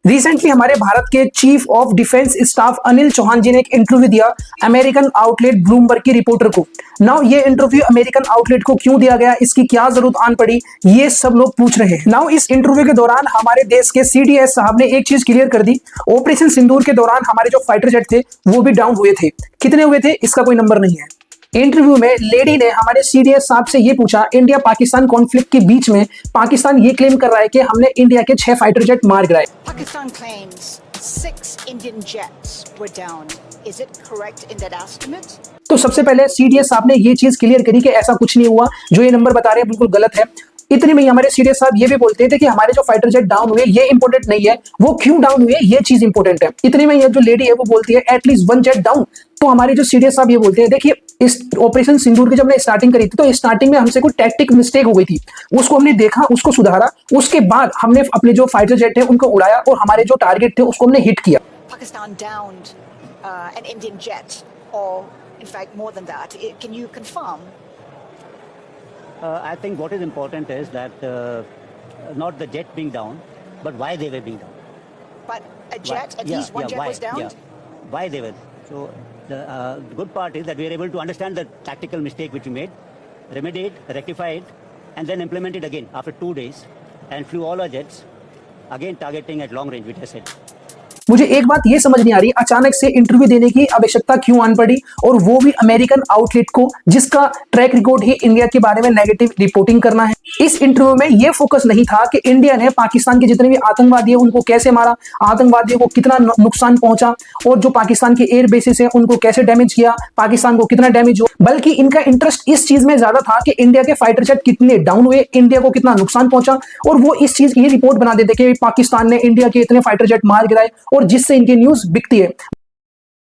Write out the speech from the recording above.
Recently हमारे भारत के chief of defence staff Anil Chauhan ji ने एक इंटरव्यू दिया अमेरिकन आउटलेट ब्लूमबर्ग की रिपोर्टर को। नाउ ये इंटरव्यू अमेरिकन आउटलेट को क्यों दिया गया, इसकी क्या जरूरत आन पड़ी, ये सब लोग पूछ रहे हैं। नाउ इस इंटरव्यू के दौरान हमारे देश के सीडीएस साहब ने एक चीज क्लियर कर दी, ऑपरेशन सिंदूर के दौरान हमारे जो फाइटर जेट थे वो भी डाउन हुए थे। कितने हुए थे इसका कोई नंबर नहीं है। इंटरव्यू में लेडी ने हमारे सीडीएस साहब से ये पूछा, इंडिया पाकिस्तान कॉन्फ्लिक्ट के बीच में पाकिस्तान ये क्लेम कर रहा है कि हमने इंडिया के 6 फाइटर जेट मार गिराए। Pakistan claims 6 Indian jets were down. Is it correct in that estimate? तो सबसे पहले सीडीएस साहब ने ये चीज क्लियर करी कि ऐसा कुछ नहीं हुआ, जो ये नंबर बता रहे हैं बिल्कुल गलत है। इतने में ही हमारे सीडीएस साहब ये भी बोलते थे कि हमारे जो फाइटर जेट डाउन हुए ये इंपॉर्टेंट नहीं है, वो क्यों डाउन हुए ये चीज इंपॉर्टेंट है। इतने में ये जो लेडी है वो बोलती है एटलीस्ट 1 जेट डाउन। तो हमारे जो सीडीएस साहब ये बोलते हैं, देखिए इस ऑपरेशन सिंदूर की जब हमने स्टार्टिंग करी थी तो स्टार्टिंग में हमसे कोई टैक्टिक मिस्टेक हो गई थी, उसको हमने देखा, उसको सुधारा, उसके बाद हमने अपने जो फाइटर जेट थे उनको उड़ाया और हमारे जो टारगेट थे उसको हमने हिट किया। Pakistan downed an Indian jet, or in fact more than that. Can you confirm? I think what is important is that not the jet being down, but why they were being down. But a jet, at least one jet was downed? Yeah. Why they were. So the good part is that we are able to understand the tactical mistake which we made, remedy it, rectify it, and then implement it again after 2 days, and flew all our jets, again targeting at long range, which I said. मुझे एक बात ये समझ नहीं आ रही, अचानक से interview देने की आवश्यकता क्यों आन पड़ी, और वो भी अमेरिकन आउटलेट को जिसका ट्रैक रिकॉर्ड ही इंडिया के बारे में नेगेटिव रिपोर्टिंग करना है। इस इंटरव्यू में ये फोकस नहीं था कि इंडिया ने पाकिस्तान के जितने भी आतंकवादी है उनको कैसे मारा, आतंकवादियों को कितना नुकसान पहुंचा, और जो पाकिस्तान के एयर बेसिस है उनको कैसे डैमेज किया, पाकिस्तान को कितना डैमेज हुआ। बल्कि इनका इंटरेस्ट इस चीज में ज्यादा था कि इंडिया के फाइटर जेट कितने डाउन हुए, इंडिया को कितना नुकसान पहुंचा, और वो इस चीज की रिपोर्ट बना देते कि पाकिस्तान ने इंडिया के इतने फाइटर जेट मार गिराए, और जिससे इनकी न्यूज बिकती है।